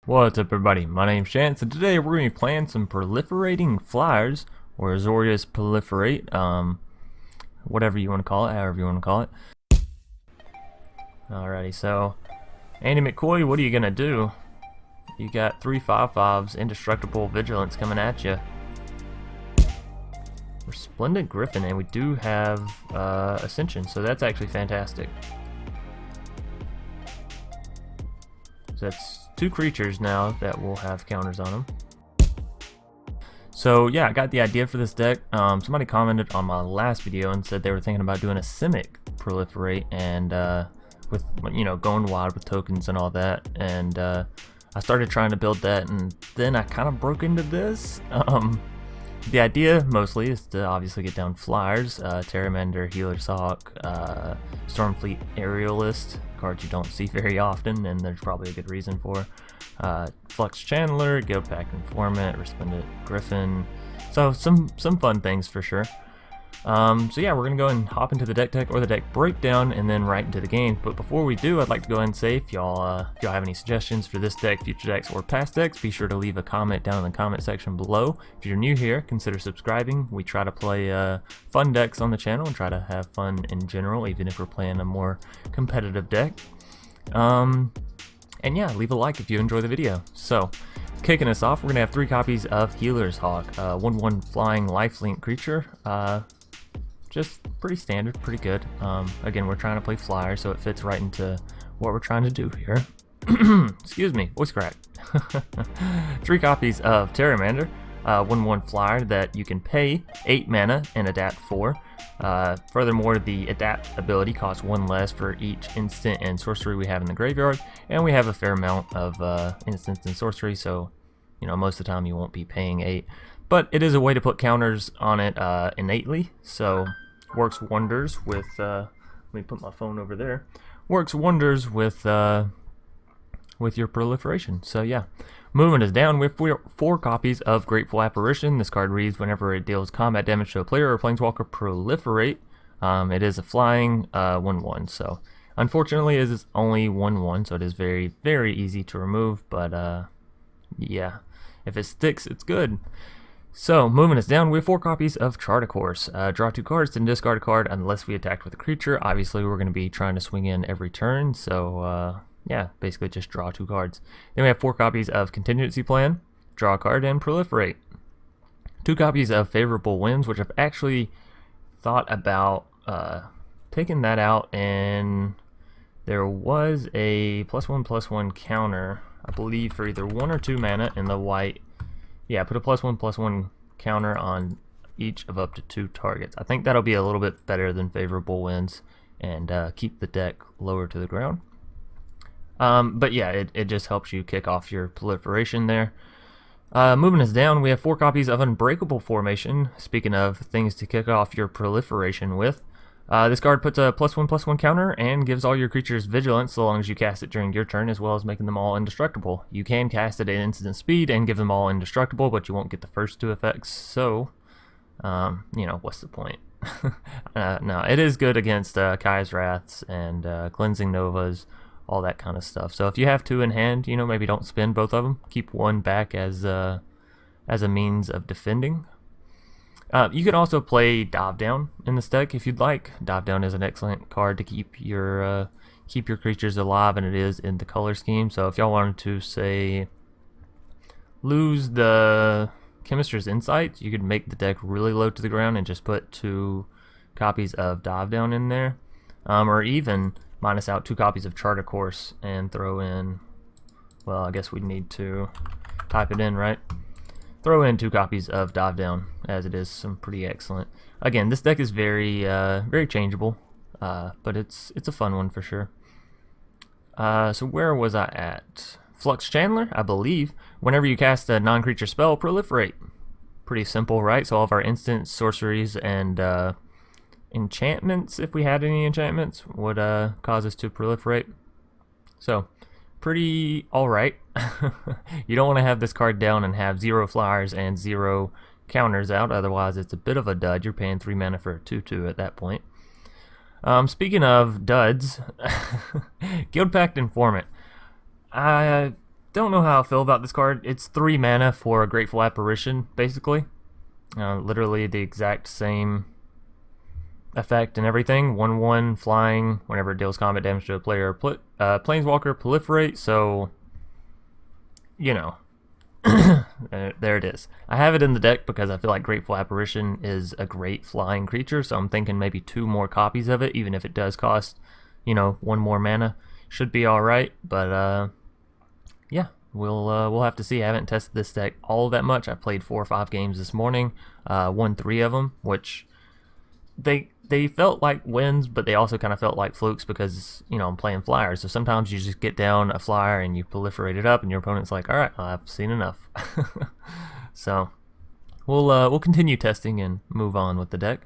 What's up, everybody? My name's Chance, and today we're going to be playing some proliferating flyers, or Azorius Proliferate, whatever you want to call it, however you want to call it. Alrighty, so Andy McCoy, what are you going to do? You got 3 5/5s, Indestructible Vigilance coming at you. Resplendent Griffin, and we do have Ascension, so that's actually fantastic. So that's 2 creatures now that will have counters on them. So yeah, I got the idea for this deck. Somebody commented on my last video and said they were thinking about doing a Simic Proliferate and with, you know, going wide with tokens and all that. And I started trying to build that, and then I kind of broke into this. The idea mostly is to obviously get down flyers, Pteramander, Healer's Hawk, Stormfleet Aerialist, cards you don't see very often, and there's probably a good reason for. Flux Channeler, Guildpact Informant, Resplendent Griffin, so some fun things for sure. So yeah, we're gonna go and hop into the deck or the deck breakdown, and then right into the game. But before we do, I'd like to go ahead and say, if y'all have any suggestions for this deck, future decks, or past decks, be sure to leave a comment down in the comment section below. If you're new here, consider subscribing. We try to play fun decks on the channel and try to have fun in general, even if we're playing a more competitive deck. And yeah, leave a like if you enjoy the video. So, kicking us off, we're gonna have 3 copies of Healer's Hawk, 1/1 flying lifelink creature. Just pretty standard, pretty good. Again, we're trying to play flyer, so it fits right into what we're trying to do here. Excuse me, voice crack. 3 copies of Pteramander, 1/1 flyer that you can pay 8 mana and adapt 4. Furthermore, the adapt ability costs 1 less for each instant and sorcery we have in the graveyard, and we have a fair amount of instants and sorcery, so you know, most of the time you won't be paying 8. But it is a way to put counters on it innately, so works wonders with, let me put my phone over there, works wonders with your proliferation. So yeah, moving us down, we have 4 copies of Grateful Apparition. This card reads, whenever it deals combat damage to a player or planeswalker, proliferate. It is a flying 1/1, so unfortunately it is only 1/1, so it is very, very easy to remove, but yeah, if it sticks, it's good. So, moving us down, we have 4 copies of Chart a Course. Draw 2 cards, then discard a card unless we attacked with a creature. Obviously, we're going to be trying to swing in every turn, so yeah, basically just draw 2 cards. Then we have 4 copies of Contingency Plan, draw a card, and Proliferate. 2 copies of Favorable Winds, which I've actually thought about taking that out, and there was a +1/+1 counter, I believe, for either 1 or 2 mana in the white. Yeah, put a +1/+1 counter on each of up to 2 targets. I think that'll be a little bit better than Favorable Winds and keep the deck lower to the ground. But yeah, it just helps you kick off your proliferation there. Moving us down, we have 4 copies of Unbreakable Formation. Speaking of things to kick off your proliferation with, this card puts a +1/+1 counter and gives all your creatures vigilance so long as you cast it during your turn, as well as making them all indestructible. You can cast it at instant speed and give them all indestructible, but you won't get the first 2 effects, so you know, what's the point? No, it is good against Kai's Wraths and Cleansing Novas, all that kind of stuff. So if you have 2 in hand, you know, maybe don't spend both of them. Keep 1 back as a means of defending. You can also play Dive Down in this deck if you'd like. Dive Down is an excellent card to keep your creatures alive, and it is in the color scheme. So if y'all wanted to, say, lose the Chemister's Insight, you could make the deck really low to the ground and just put 2 copies of Dive Down in there, or even minus out 2 copies of Chart a Course and throw in, well, I guess we'd need to type it in, right? Throw in 2 copies of Dive Down, as it is some pretty excellent. Again, this deck is very very changeable, but it's a fun one for sure. So where was I at? Flux Channeler, I believe. Whenever you cast a non-creature spell, proliferate. Pretty simple, right? So all of our instants, sorceries, and enchantments, if we had any enchantments, would cause us to proliferate. So pretty alright. You don't want to have this card down and have 0 flyers and 0 counters out, otherwise it's a bit of a dud. You're paying 3 mana for a 2/2 at that point. Speaking of duds, Guildpact Informant. I don't know how I feel about this card. It's 3 mana for a Grateful Apparition, basically. Literally the exact same effect and everything. 1/1 flying whenever it deals combat damage to a player or planeswalker. Proliferate, so you know. There it is. I have it in the deck because I feel like Grateful Apparition is a great flying creature, so I'm thinking maybe 2 more copies of it, even if it does cost, you know, 1 more mana. Should be alright, but yeah, we'll have to see. I haven't tested this deck all that much. I played 4 or 5 games this morning, won 3 of them, which they felt like wins, but they also kind of felt like flukes because, you know, I'm playing flyers. So sometimes you just get down a flyer and you proliferate it up, and your opponent's like, all right, I've seen enough. So we'll continue testing and move on with the deck.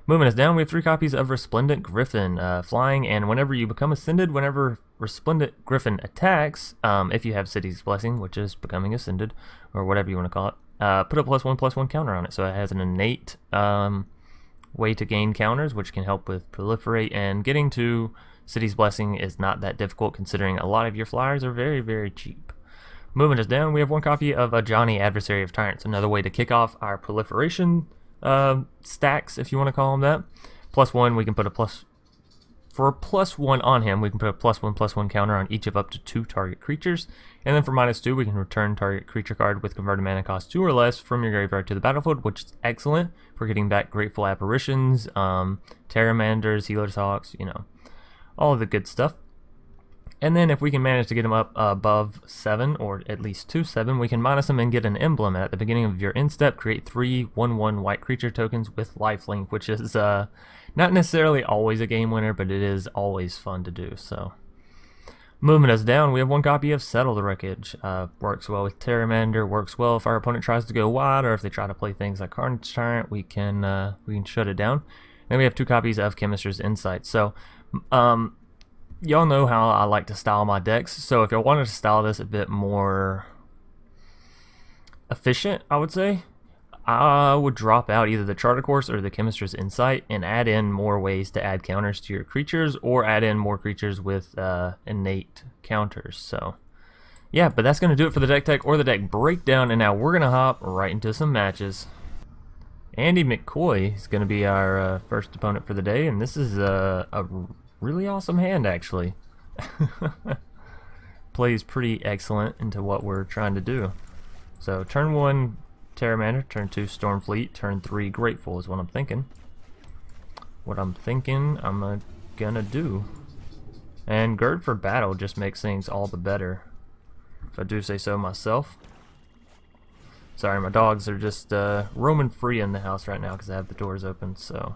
Moving us down, we have 3 copies of Resplendent Griffin, flying, and whenever you become ascended, whenever Resplendent Griffin attacks, if you have City's Blessing, which is becoming ascended, or whatever you want to call it, put a +1/+1 counter on it. So it has an innate way to gain counters, which can help with Proliferate, and getting to City's Blessing is not that difficult considering a lot of your flyers are very, very cheap. Moving us down, we have 1 copy of Ajani, Adversary of Tyrants, another way to kick off our proliferation stacks, if you want to call them that. +1, we can put a for a +1 on him, we can put a +1/+1 counter on each of up to 2 target creatures, and then for -2, we can return target creature card with converted mana cost 2 or less from your graveyard to the battlefield, which is excellent for getting back Grateful Apparitions, Pteramanders, Healer's Hawks, you know, all of the good stuff. And then if we can manage to get them up above 7, or at least to 7, we can minus them and get an emblem. At the beginning of your end step, create 3 1/1 white creature tokens with lifelink, which is not necessarily always a game winner, but it is always fun to do. So, moving us down, we have 1 copy of Settle the Wreckage. Works well with Pteramander, works well if our opponent tries to go wide, or if they try to play things like Carnage Tyrant, we can shut it down. Then we have 2 copies of Chemister's Insight. So, y'all know how I like to style my decks, so if y'all wanted to style this a bit more efficient, I would say, I would drop out either the Charter Course or the Chemister's Insight and add in more ways to add counters to your creatures, or add in more creatures with innate counters. So yeah, but that's going to do it for the deck tech or the deck breakdown, and now we're going to hop right into some matches. Andy McCoy is going to be our first opponent for the day, and this is a really awesome hand, actually. Plays pretty excellent into what we're trying to do. So turn 1 Pteramander, turn 2 Stormfleet, turn 3 Grateful is what I'm thinking. I'm gonna do. And Gird for battle just makes things all the better, if I do say so myself. Sorry, my dogs are just roaming free in the house right now because I have the doors open. So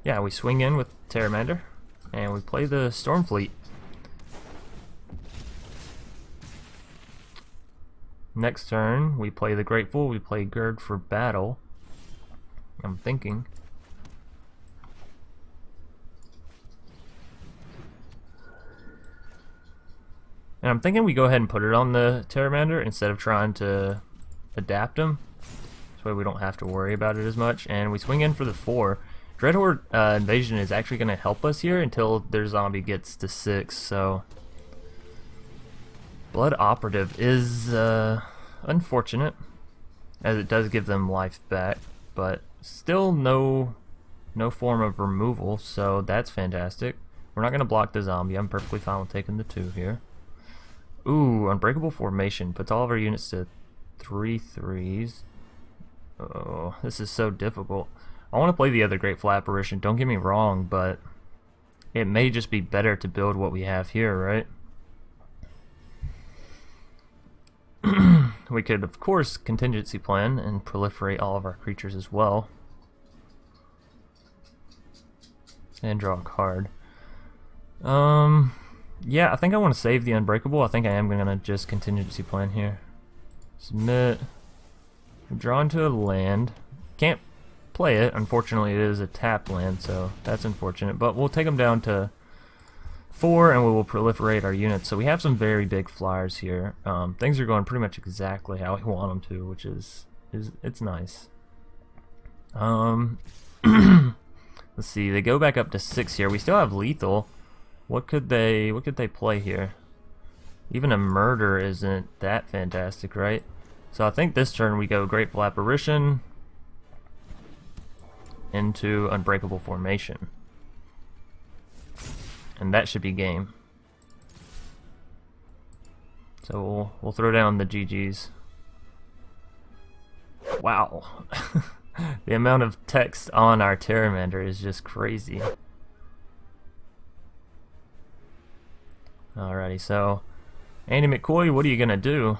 yeah, we swing in with Pteramander and we play the Stormfleet. Next turn, we play the Grateful, we play Gird for battle. I'm thinking. And I'm thinking we go ahead and put it on the Pteramander instead of trying to adapt him. This way we don't have to worry about it as much. And we swing in for the 4. Dreadhorde Invasion is actually going to help us here until their zombie gets to 6, so Blood Operative is unfortunate, as it does give them life back, but still no form of removal, so that's fantastic. We're not going to block the zombie. I'm perfectly fine with taking the 2 here. Ooh, Unbreakable Formation puts all of our units to 3/3s. Oh, this is so difficult. I want to play the other Grateful Apparition, don't get me wrong, but it may just be better to build what we have here, right? We could, of course, Contingency Plan and proliferate all of our creatures as well. And draw a card. Yeah, I think I want to save the Unbreakable. I think I am going to just Contingency Plan here. Submit. Draw into a land. Can't play it. Unfortunately, it is a tapped land, so that's unfortunate. But we'll take them down to 4, and we will proliferate our units. So we have some very big flyers here. Things are going pretty much exactly how we want them to, which is it's nice. Let's see. They go back up to 6 here. We still have lethal. What could they play here? Even a murder isn't that fantastic, right? So I think this turn we go Grateful Apparition into Unbreakable Formation. And that should be game. So we'll throw down the GGs. Wow. The amount of text on our Pteramander is just crazy. Alrighty, so Andy McCoy, what are you gonna do?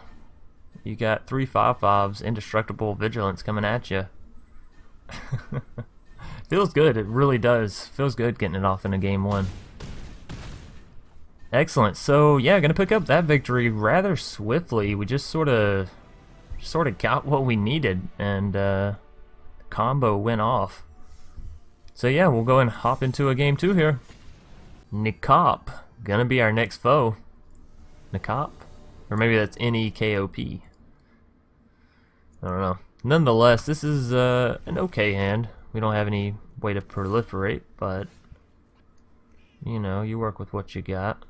You got 3 5/5s, Indestructible Vigilance coming at you. Feels good, it really does. Feels good getting it off in a game 1. Excellent. So yeah, gonna pick up that victory rather swiftly. We just sort of got what we needed, and combo went off. So yeah, we'll go and hop into a game 2 here. Nikop gonna be our next foe. Nikop, or maybe that's N-E-K-O-P. I don't know. Nonetheless, this is an okay hand. We don't have any way to proliferate, but you know, you work with what you got.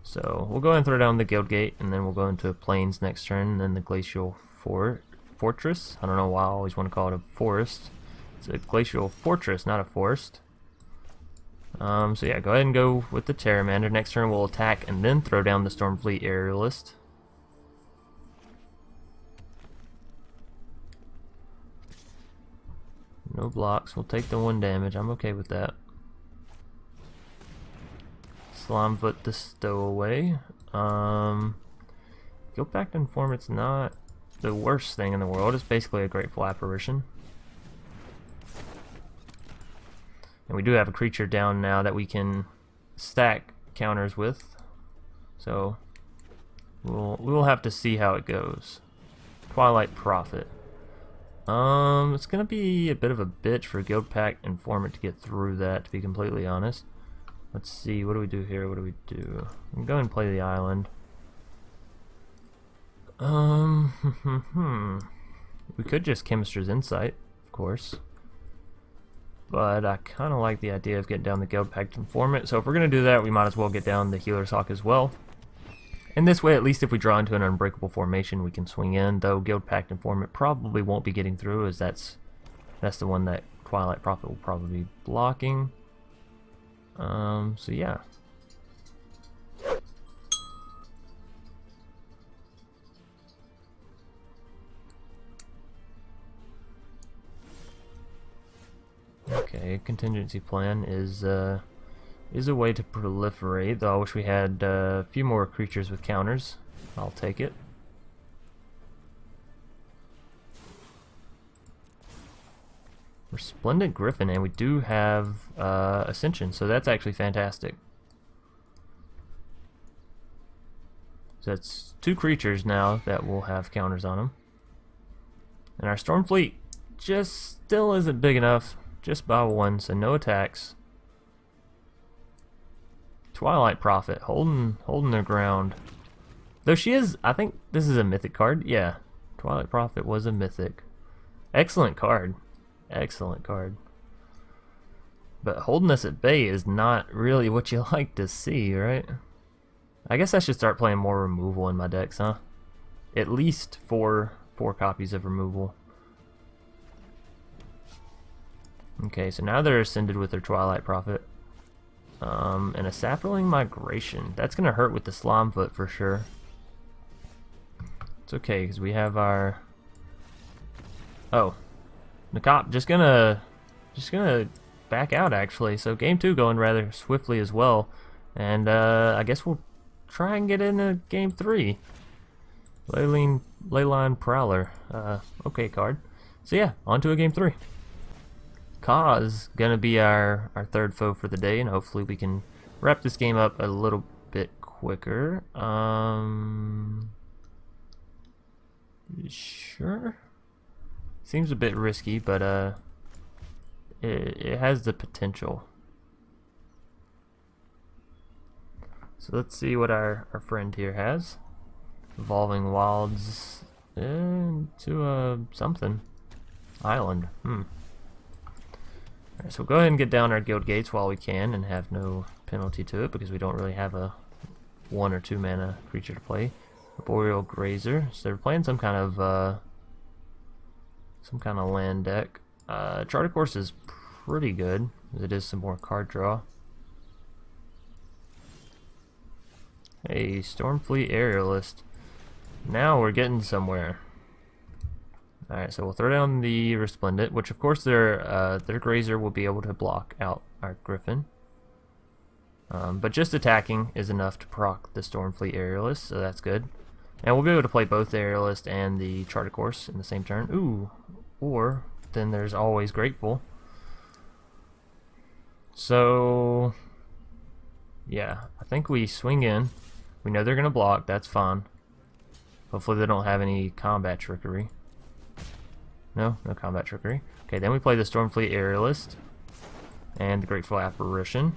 So we'll go ahead and throw down the Guildgate, and then we'll go into Plains next turn, and then the Glacial Fortress. I don't know why I always want to call it a forest. It's a Glacial Fortress, not a forest. So yeah, go ahead and go with the Pteramander. Next turn we'll attack and then throw down the Stormfleet Aerialist. No blocks, we'll take the 1 damage, I'm okay with that. Slimefoot the Stowaway. Guildpact Informant's not the worst thing in the world, it's basically a Grateful Apparition. And we do have a creature down now that we can stack counters with. So we'll have to see how it goes. Twilight Prophet. It's gonna be a bit of a bitch for Guildpact Informant to get through that, to be completely honest. Let's see, what do we do here? What do we do? We can go and play the island. We could just Chemister's Insight, of course. But I kind of like the idea of getting down the Guildpact Informant, so if we're going to do that, we might as well get down the Healer's Hawk as well. And this way, at least if we draw into an Unbreakable Formation, we can swing in, though Guildpact Informant probably won't be getting through, as that's the one that Twilight Prophet will probably be blocking. So yeah. Okay, contingency plan is a way to proliferate, though I wish we had a few more creatures with counters. I'll take it. Resplendent Griffin, and we do have Ascension, so that's actually fantastic. So that's 2 creatures now that will have counters on them. And our Stormfleet just still isn't big enough, just by 1, so no attacks. Twilight Prophet, holding their ground. Though she is, I think this is a mythic card. Yeah, Twilight Prophet was a mythic. Excellent card. Excellent card. But holding us at bay is not really what you like to see, right? I guess I should start playing more removal in my decks, huh? At least four copies of removal. Okay, so now they're ascended with their Twilight Prophet. And a Sapling Migration. That's gonna hurt with the Slimefoot for sure. It's okay, because we have our... Oh. Nikop just gonna back out, actually. So game 2 going rather swiftly as well. And I guess we'll try and get into game 3. Leyline Prowler. Okay card. So yeah, on to a game 3. Ka's gonna be our 3rd foe for the day, and hopefully we can wrap this game up a little bit quicker. Sure. Seems a bit risky, but it has the potential. So let's see what our friend here has. Evolving Wilds into something. Island. Alright, so we'll go ahead and get down our guild gates while we can and have no penalty to it, because we don't really have a 1 or 2 mana creature to play. Arboreal Grazer. So they're playing some kind of land deck. Charter Course is pretty good. It is some more card draw. Hey, Stormfleet Aerialist. Now we're getting somewhere. Alright, so we'll throw down the Resplendent, which of course their Grazer will be able to block out our Griffin. But just attacking is enough to proc the Stormfleet Aerialist, so that's good. And we'll be able to play both the Aerialist and the Charter Course in the same turn. Ooh, or then there's always Grateful. So, yeah, I think we swing in. We know they're going to block, that's fine. Hopefully they don't have any combat trickery. No combat trickery. Okay, then we play the Stormfleet Aerialist and the Grateful Apparition.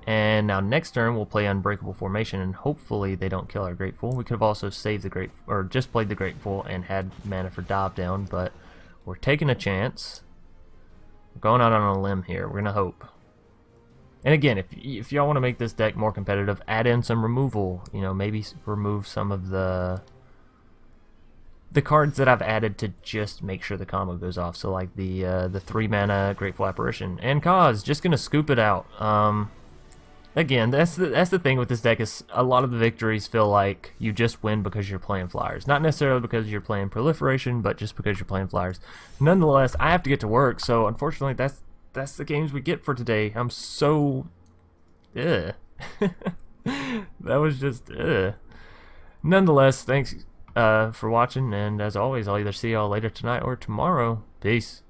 And now next turn we'll play Unbreakable Formation, and hopefully they don't kill our Grateful. We could have also saved the Grateful, or just played the Grateful and had mana for dive down, but we're taking a chance. We're going out on a limb here. We're gonna hope. And again, if y'all want to make this deck more competitive, add in some removal. You know, maybe remove some of the cards that I've added to just make sure the combo goes off. So like the 3 mana Grateful Apparition and Cause, just gonna scoop it out. Again, that's the thing with this deck, is a lot of the victories feel like you just win because you're playing flyers. Not necessarily because you're playing Proliferation, but just because you're playing flyers. Nonetheless, I have to get to work, so unfortunately that's the games we get for today. I'm so... that was just... Nonetheless, thanks for watching, and as always, I'll either see y'all later tonight or tomorrow. Peace.